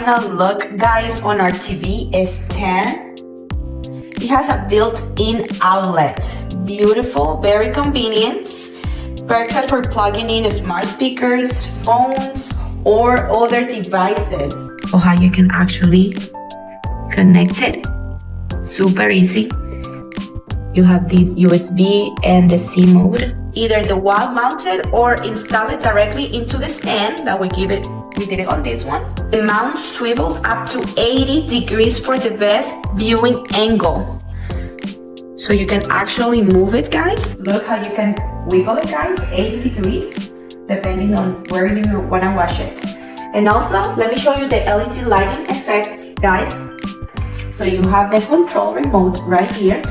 final look, guys, on our TV S10. It has a built-in outlet. Beautiful, very convenient. Perfect for plugging in smart speakers, phones, or other devices. Or how you can actually connect it. Super easy. You have this USB and the C mode. Either the wall mounted or install it directly into the stand that we did it on this one. The mount swivels up to 80 degrees for the best viewing angle. So you can actually move it, guys. Look how you can wiggle it, guys, 80 degrees, depending on where you wanna watch it. And also, let me show you the LED lighting effects, guys. So you have the control remote right here.